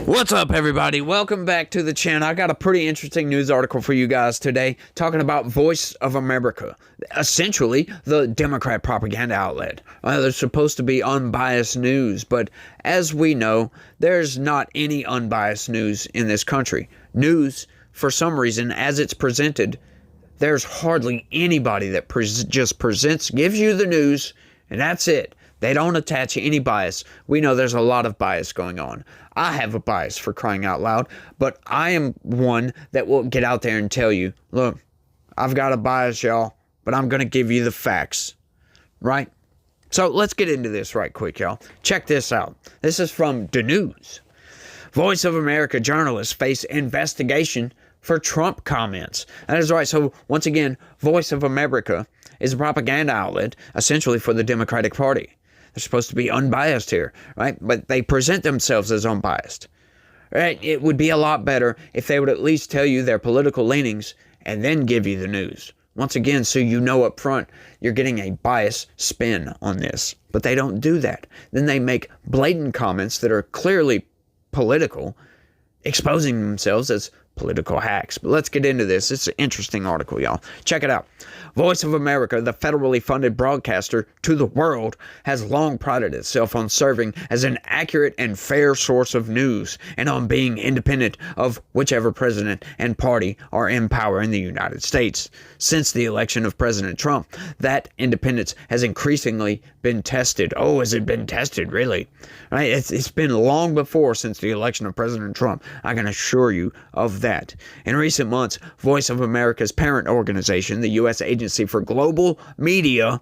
What's up, everybody? Welcome back to the channel. I got a pretty interesting news article for you guys today talking about Voice of America, essentially the Democrat propaganda outlet. They're supposed to be unbiased news, but as we know, there's not any unbiased news in this country. News, for some reason, as it's presented, there's hardly anybody that just gives you the news, and that's it. They don't attach any bias. We know there's a lot of bias going on. I have a bias, for crying out loud, but I am one that will get out there and tell you, look, I've got a bias, y'all, but I'm going to give you the facts, right? So let's get into this right quick, y'all. Check this out. This is from the news. Voice of America journalists face investigation for Trump comments. That is right. So once again, Voice of America is a propaganda outlet, essentially for the Democratic Party. They're supposed to be unbiased here, right? But they present themselves as unbiased, right? It would be a lot better if they would at least tell you their political leanings and then give you the news. Once again, so you know up front, you're getting a bias spin on this. But they don't do that. Then they make blatant comments that are clearly political, exposing themselves as political hacks. But let's get into this. It's an interesting article, y'all. Check it out. Voice of America, the federally funded broadcaster to the world, has long prided itself on serving as an accurate and fair source of news and on being independent of whichever president and party are in power in the United States. Since the election of President Trump, that independence has increasingly been tested. Oh, has it been tested, really? Right? It's been long before since the election of President Trump. I can assure you of that. In recent months, Voice of America's parent organization, the U.S. Agency for Global Media,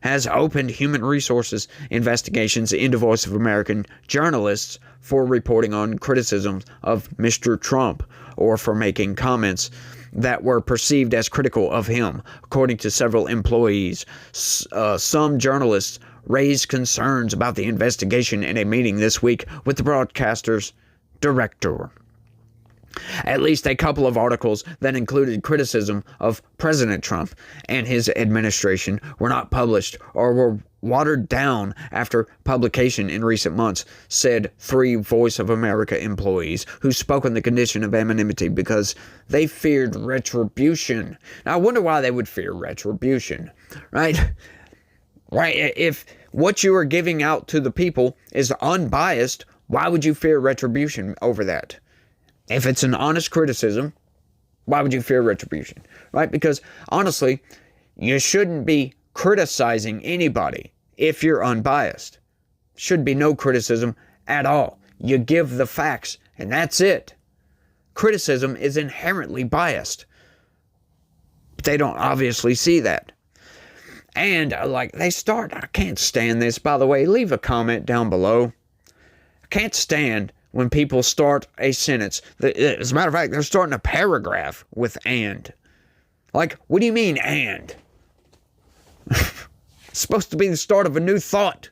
has opened human resources investigations into Voice of American journalists for reporting on criticisms of Mr. Trump or for making comments that were perceived as critical of him. According to several employees, some journalists raised concerns about the investigation in a meeting this week with the broadcaster's director. At least a couple of articles that included criticism of President Trump and his administration were not published or were watered down after publication in recent months, said 3 Voice of America employees who spoke on the condition of anonymity because they feared retribution. Now, I wonder why they would fear retribution, right? Right? If what you are giving out to the people is unbiased, why would you fear retribution over that? If it's an honest criticism, why would you fear retribution? Right? Because honestly, you shouldn't be criticizing anybody if you're unbiased. Should be no criticism at all. You give the facts, and that's it. Criticism is inherently biased. But they don't obviously see that. And I can't stand this. By the way, leave a comment down below. I can't stand when people start a sentence. As a matter of fact, they're starting a paragraph with and. Like, what do you mean and? It's supposed to be the start of a new thought.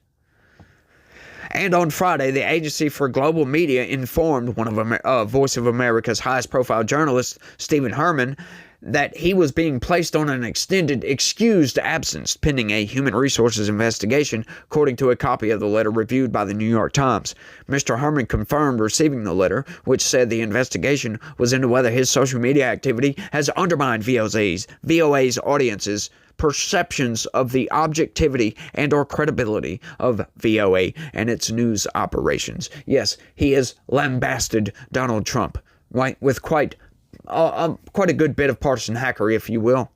And on Friday, the Agency for Global Media informed one of Voice of America's highest profile journalists, Stephen Herman, that he was being placed on an extended excused absence pending a human resources investigation, according to a copy of the letter reviewed by the New York Times. Mr. Herman confirmed receiving the letter, which said the investigation was into whether his social media activity has undermined V.O.A.'s audience's perceptions of the objectivity and or credibility of V.O.A. and its news operations. Yes, he has lambasted Donald Trump, right, with quite a good bit of partisan hackery, if you will.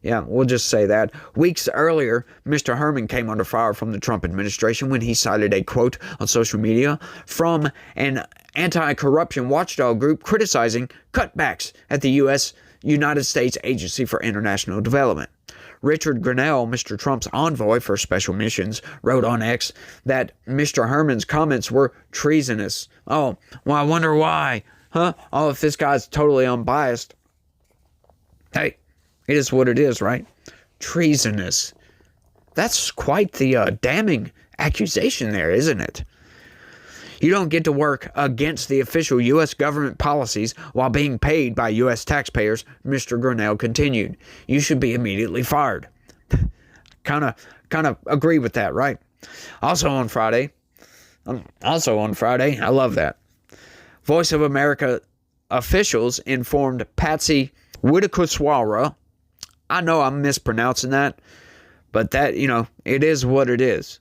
Yeah, we'll just say that. Weeks earlier, Mr. Herman came under fire from the Trump administration when he cited a quote on social media from an anti-corruption watchdog group criticizing cutbacks at the United States Agency for International Development. Richard Grenell, Mr. Trump's envoy for special missions, wrote on X that Mr. Herman's comments were treasonous. Oh, well, I wonder why. Huh? Oh, if this guy's totally unbiased. Hey, it is what it is, right? Treasonous. That's quite the damning accusation there, isn't it? You don't get to work against the official U.S. government policies while being paid by U.S. taxpayers, Mr. Grenell continued. You should be immediately fired. Kind of agree with that, right? Also on Friday, I love that. Voice of America officials informed Patsy Widakuswara. I know I'm mispronouncing that, but that, it is what it is.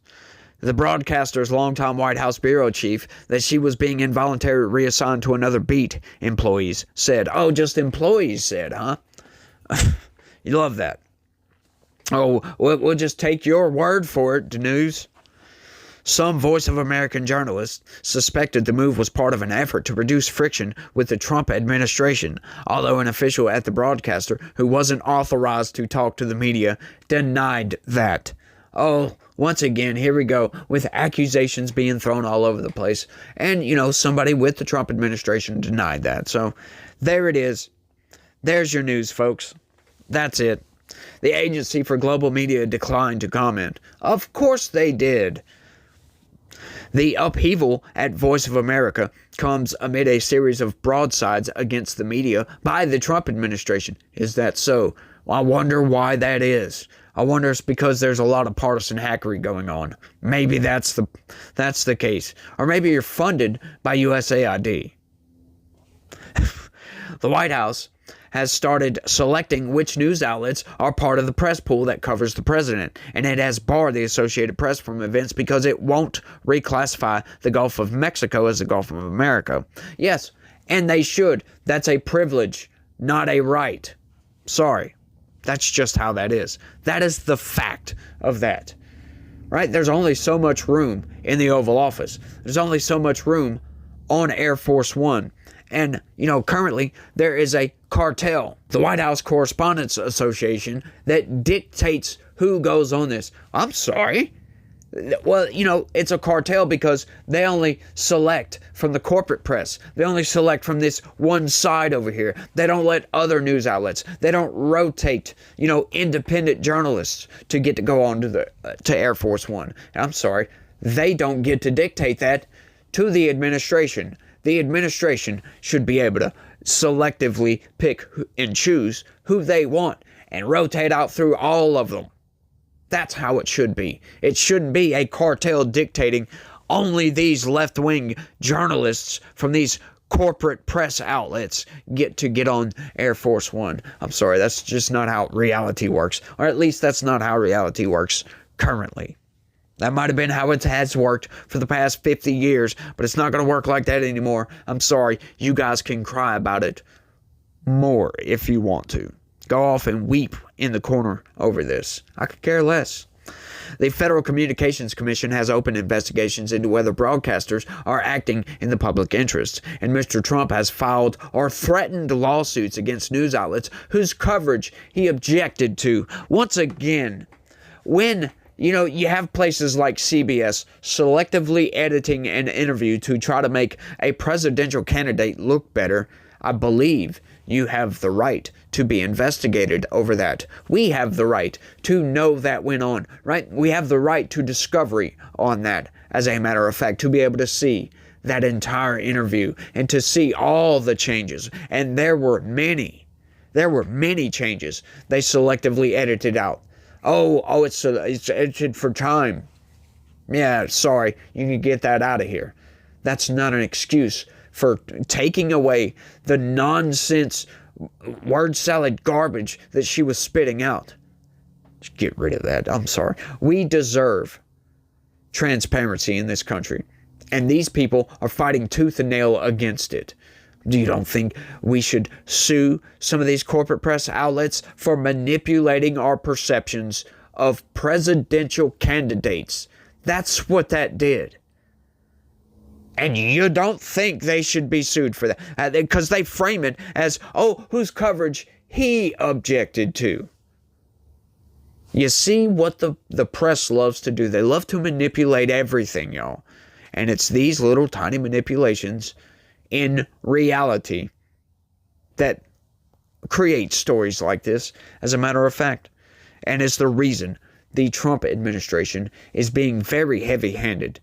The broadcaster's longtime White House bureau chief that she was being involuntarily reassigned to another beat, employees said. Oh, just employees said, huh? You love that. Oh, we'll just take your word for it, news. Some Voice of American journalists suspected the move was part of an effort to reduce friction with the Trump administration, although an official at the broadcaster who wasn't authorized to talk to the media denied that. Oh, once again, here we go with accusations being thrown all over the place. And, somebody with the Trump administration denied that. So there it is. There's your news, folks. That's it. The Agency for Global Media declined to comment. Of course they did. The upheaval at Voice of America comes amid a series of broadsides against the media by the Trump administration. Is that so? Well, I wonder why that is. I wonder if it's because there's a lot of partisan hackery going on. Maybe that's the case. Or maybe you're funded by USAID. The White House has started selecting which news outlets are part of the press pool that covers the president, and it has barred the Associated Press from events because it won't reclassify the Gulf of Mexico as the Gulf of America. Yes, and they should. That's a privilege, not a right. Sorry. That's just how that is. That is the fact of that. Right? There's only so much room in the Oval Office. There's only so much room on Air Force One. And, currently there is a cartel, the White House Correspondents Association, that dictates who goes on this. I'm sorry. Well, it's a cartel because they only select from the corporate press. They only select from this one side over here. They don't let other news outlets. They don't rotate, independent journalists to get to go on to Air Force One. I'm sorry. They don't get to dictate that to the administration. The administration should be able to selectively pick and choose who they want and rotate out through all of them. That's how it should be. It shouldn't be a cartel dictating only these left-wing journalists from these corporate press outlets get on Air Force One. I'm sorry, that's just not how reality works. Or at least that's not how reality works currently. That might have been how it has worked for the past 50 years, but it's not going to work like that anymore. I'm sorry. You guys can cry about it more if you want to. Go off and weep in the corner over this. I could care less. The Federal Communications Commission has opened investigations into whether broadcasters are acting in the public interest, and Mr. Trump has filed or threatened lawsuits against news outlets whose coverage he objected to. Once again, when you have places like CBS selectively editing an interview to try to make a presidential candidate look better, I believe you have the right to be investigated over that. We have the right to know that went on, right? We have the right to discovery on that, as a matter of fact, to be able to see that entire interview and to see all the changes. And there were many changes they selectively edited out. Oh, it's edited for time. Yeah, sorry, you can get that out of here. That's not an excuse for taking away the nonsense word salad garbage that she was spitting out. Just get rid of that. I'm sorry. We deserve transparency in this country, and these people are fighting tooth and nail against it. You don't think we should sue some of these corporate press outlets for manipulating our perceptions of presidential candidates? That's what that did. And you don't think they should be sued for that because they frame it as, whose coverage he objected to. You see what the press loves to do? They love to manipulate everything, y'all. And it's these little tiny manipulations in reality that create stories like this, as a matter of fact. And it's the reason the Trump administration is being very heavy-handed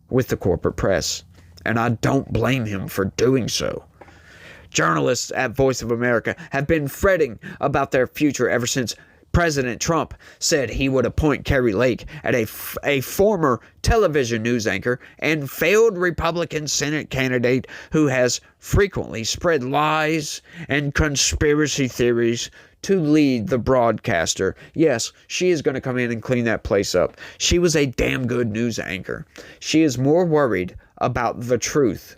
with the corporate press. And I don't blame him for doing so. Journalists at Voice of America have been fretting about their future ever since President Trump said he would appoint Kari Lake as a former television news anchor and failed Republican Senate candidate who has frequently spread lies and conspiracy theories to lead the broadcaster. Yes, she is going to come in and clean that place up. She was a damn good news anchor. She is more worried about the truth.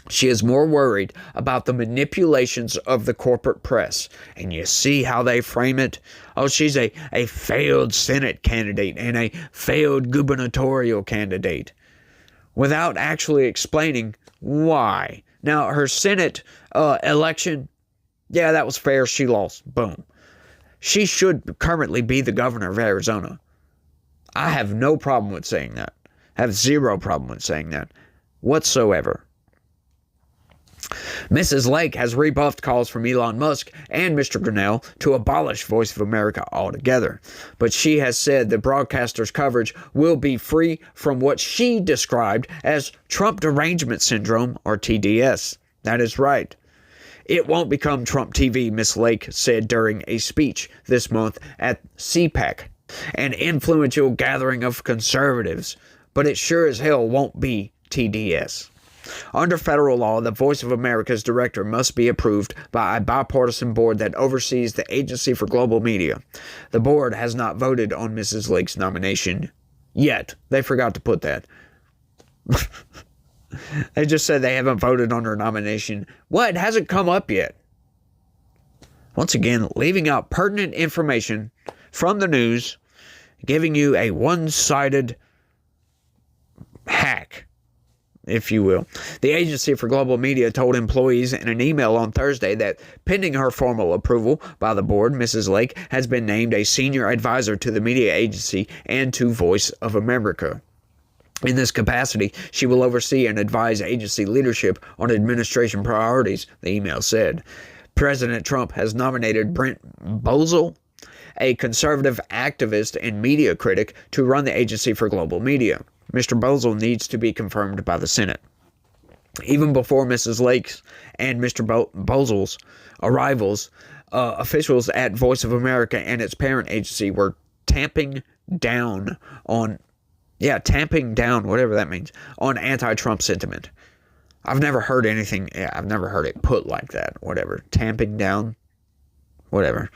She is more worried about the manipulations of the corporate press. And you see how they frame it? Oh, she's a failed Senate candidate and a failed gubernatorial candidate, without actually explaining why. Now, her Senate election, yeah, that was fair. She lost. Boom. She should currently be the governor of Arizona. I have no problem with saying that. I have zero problem with saying that whatsoever. Mrs. Lake has rebuffed calls from Elon Musk and Mr. Grinnell to abolish Voice of America altogether, but she has said the broadcaster's coverage will be free from what she described as Trump derangement syndrome, or TDS. That is right. It won't become Trump TV, Miss Lake said during a speech this month at CPAC, an influential gathering of conservatives, but it sure as hell won't be TDS. Under federal law, the Voice of America's director must be approved by a bipartisan board that oversees the Agency for Global Media. The board has not voted on Mrs. Lake's nomination yet. They forgot to put that. They just said they haven't voted on her nomination. Well, it hasn't come up yet. Once again, leaving out pertinent information from the news, giving you a one-sided hack, if you will. The Agency for Global Media told employees in an email on Thursday that pending her formal approval by the board, Mrs. Lake has been named a senior advisor to the media agency and to Voice of America. In this capacity, she will oversee and advise agency leadership on administration priorities, the email said. President Trump has nominated Brent Bozell, a conservative activist and media critic, to run the Agency for Global Media. Mr. Bozell needs to be confirmed by the Senate. Even before Mrs. Lake's and Mr. Bozell's arrivals, officials at Voice of America and its parent agency were tamping down, whatever that means, on anti-Trump sentiment. I've never heard it put like that, whatever. Tamping down, whatever.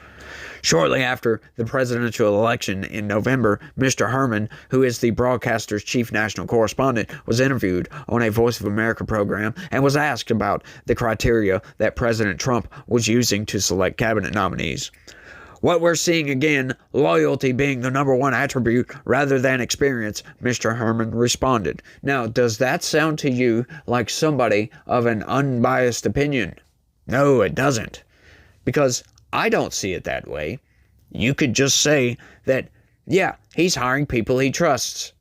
Shortly after the presidential election in November, Mr. Herman, who is the broadcaster's chief national correspondent, was interviewed on a Voice of America program and was asked about the criteria that President Trump was using to select cabinet nominees. What we're seeing again, loyalty being the number one attribute rather than experience, Mr. Herman responded. Now, does that sound to you like somebody of an unbiased opinion? No, it doesn't. Because I don't see it that way. You could just say that, yeah, he's hiring people he trusts.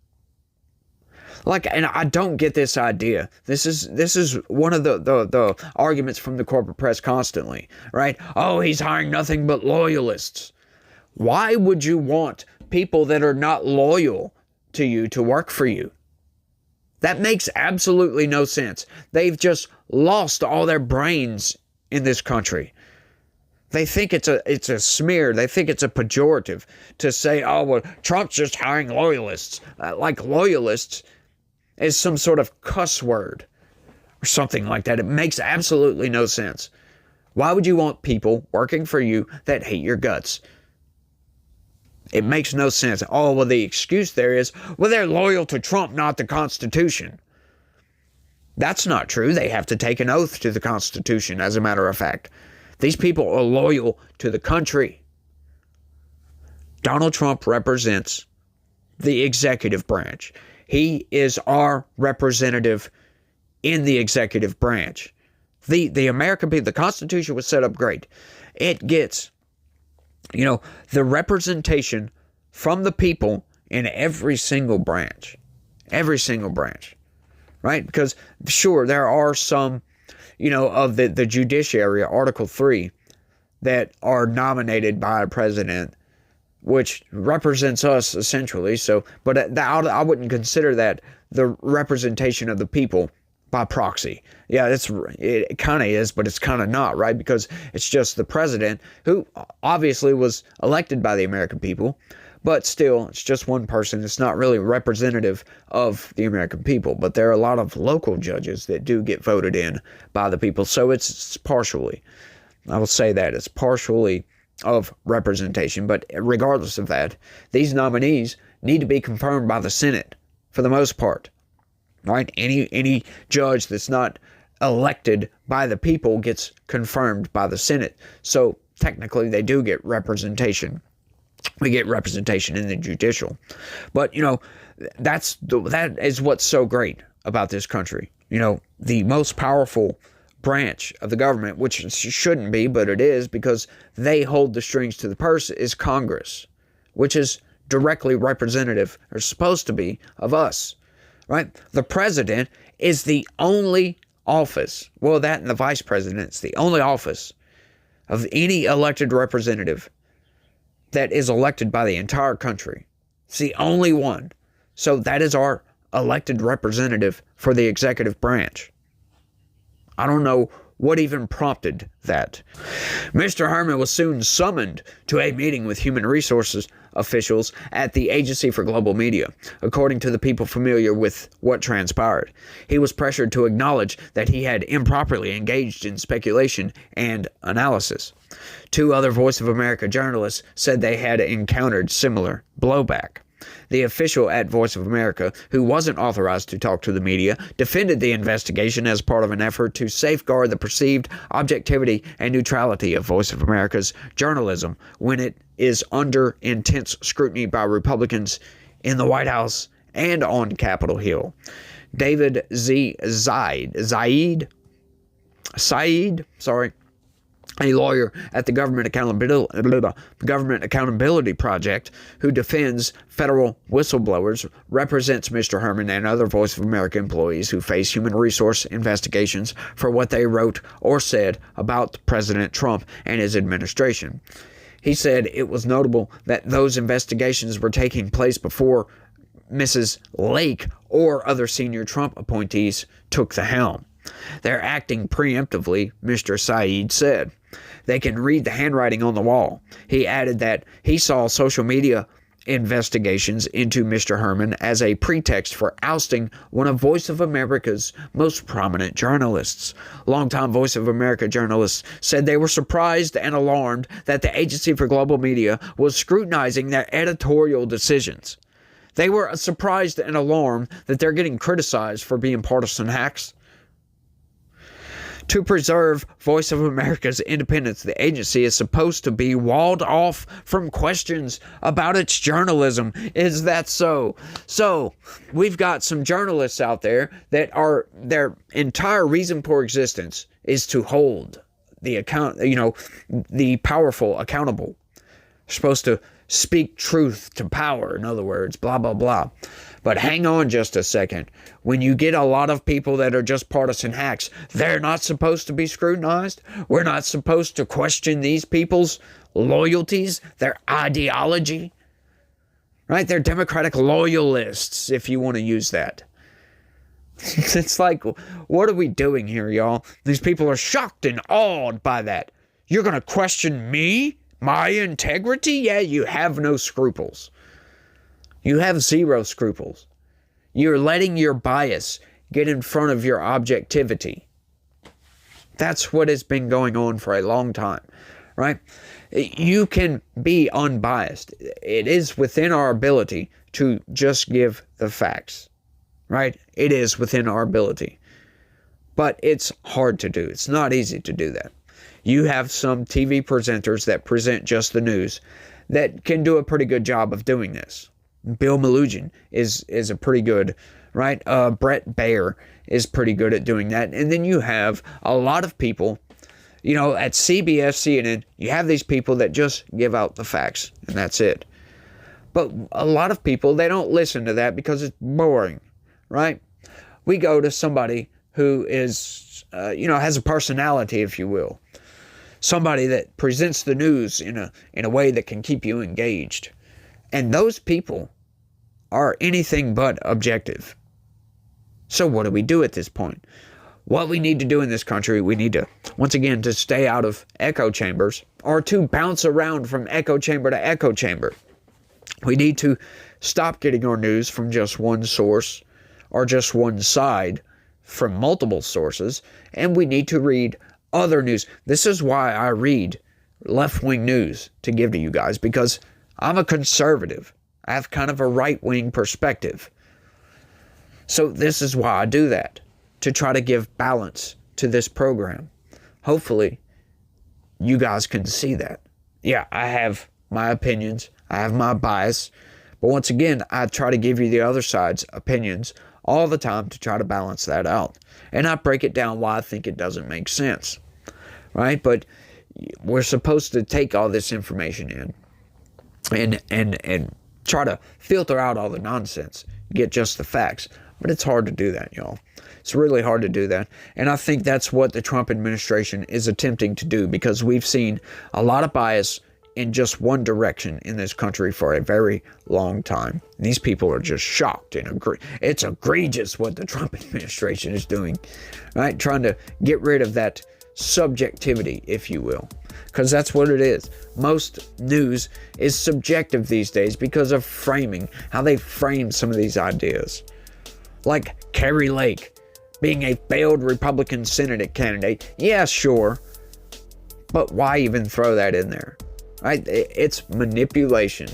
And I don't get this idea. This is one of the arguments from the corporate press constantly, right? Oh, he's hiring nothing but loyalists. Why would you want people that are not loyal to you to work for you? That makes absolutely no sense. They've just lost all their brains in this country. They think it's a smear. They think it's a pejorative to say, oh, well, Trump's just hiring loyalists. Like loyalists is some sort of cuss word or something like that. It makes absolutely no sense. Why would you want people working for you that hate your guts? It makes no sense. Oh, well, the excuse there is, well, they're loyal to Trump, not the Constitution. That's not true. They have to take an oath to the Constitution, as a matter of fact. These people are loyal to the country. Donald Trump represents the executive branch. He is our representative in the executive branch. The American people, the Constitution was set up great. It gets, the representation from the people in every single branch. Every single branch. Right? Because, sure, there are some of the judiciary, Article 3, that are nominated by a president, which represents us essentially. So, but I wouldn't consider that the representation of the people by proxy. Yeah, it kind of is, but it's kind of not, right? Because it's just the president, who obviously was elected by the American people, but still, it's just one person. It's not really representative of the American people. But there are a lot of local judges that do get voted in by the people. So it's partially, I will say that, it's partially of representation. But regardless of that, these nominees need to be confirmed by the Senate for the most part, right? Any judge that's not elected by the people gets confirmed by the Senate. So technically, they do get representation. We get representation in the judicial. But, that is what's so great about this country. The most powerful branch of the government, which it shouldn't be, but it is, because they hold the strings to the purse, is Congress, which is directly representative, or supposed to be, of us, right? The president is the only office, well, that and the vice president, is the only office of any elected representative that is elected by the entire country. It's the only one. So that is our elected representative for the executive branch. I don't know what even prompted that. Mr. Herman was soon summoned to a meeting with human resources officials at the Agency for Global Media. According to the people familiar with what transpired, he was pressured to acknowledge that he had improperly engaged in speculation and analysis. 2 other Voice of America journalists said they had encountered similar blowback. The official at Voice of America, who wasn't authorized to talk to the media, defended the investigation as part of an effort to safeguard the perceived objectivity and neutrality of Voice of America's journalism when it is under intense scrutiny by Republicans in the White House and on Capitol Hill. David Said, a lawyer at the Government Accountability Project who defends federal whistleblowers, represents Mr. Herman and other Voice of America employees who face human resource investigations for what they wrote or said about President Trump and his administration. He said it was notable that those investigations were taking place before Mrs. Lake or other senior Trump appointees took the helm. They're acting preemptively, Mr. Said said. They can read the handwriting on the wall. He added that he saw social media investigations into Mr. Herman as a pretext for ousting one of Voice of America's most prominent journalists. Longtime Voice of America journalists said they were surprised and alarmed that the Agency for Global Media was scrutinizing their editorial decisions. They were surprised and alarmed that they're getting criticized for being partisan hacks. To preserve Voice of America's independence, the agency is supposed to be walled off from questions about its journalism. Is that so? So, we've got some journalists out there that are, their entire reason for existence is to hold the the powerful accountable. They're supposed to speak truth to power, in other words, blah, blah, blah. But hang on just a second. When you get a lot of people that are just partisan hacks, they're not supposed to be scrutinized. We're not supposed to question these people's loyalties, their ideology, right? They're Democratic loyalists, if you want to use that. It's like, what are we doing here, y'all? These people are shocked and awed by that. You're going to question me? My integrity? Yeah, you have no scruples. You have zero scruples. You're letting your bias get in front of your objectivity. That's what has been going on for a long time, right? You can be unbiased. It is within our ability to just give the facts, right? It is within our ability. But it's hard to do. It's not easy to do that. You have some TV presenters that present just the news that can do a pretty good job of doing this. Bill Melugin is a pretty good, right? Brett Baer is pretty good at doing that. And then you have a lot of people, at CBS, CNN, you have these people that just give out the facts, and that's it. But a lot of people, they don't listen to that because it's boring, right? We go to somebody who is, has a personality, if you will. Somebody that presents the news in a way that can keep you engaged. And those people are anything but objective. So what do we do at this point? What we need to do in this country, we need to, once again, to stay out of echo chambers, or to bounce around from echo chamber to echo chamber. We need to stop getting our news from just one source or just one side, from multiple sources, and we need to read other news. This is why I read left-wing news to give to you guys, because I'm a conservative. I have kind of a right-wing perspective. So this is why I do that, to try to give balance to this program. Hopefully, you guys can see that. Yeah, I have my opinions. I have my bias. But once again, I try to give you the other side's opinions all the time to try to balance that out. And I break it down why I think it doesn't make sense. Right? But we're supposed to take all this information in and try to filter out all the nonsense, get just the facts. But it's hard to do that, y'all. It's really hard to do that. And I think that's what the Trump administration is attempting to do, because we've seen a lot of bias in just one direction in this country for a very long time. These people are just shocked and agree. It's egregious what the Trump administration is doing, right? Trying to get rid of that subjectivity, if you will, because that's what it is. Most news is subjective these days because of framing, how they frame some of these ideas. Like Kari Lake being a failed Republican Senate candidate. Yeah, sure. But why even throw that in there? Right? It's manipulation.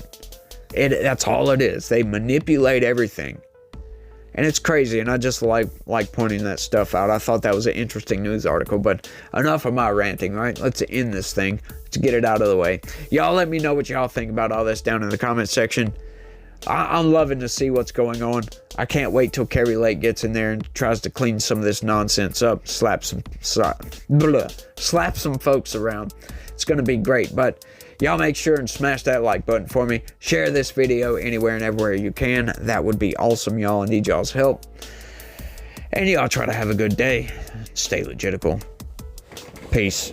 That's all it is. They manipulate everything. And it's crazy, and I just like pointing that stuff out. I thought that was an interesting news article, but enough of my ranting, right? Let's end this thing. Let's get it out of the way. Y'all let me know what y'all think about all this down in the comment section. I'm loving to see what's going on. I can't wait till Kari Lake gets in there and tries to clean some of this nonsense up, slap some folks around. It's going to be great, but y'all make sure and smash that like button for me. Share this video anywhere and everywhere you can. That would be awesome, y'all. I need y'all's help. And y'all try to have a good day. Stay legitical. Peace.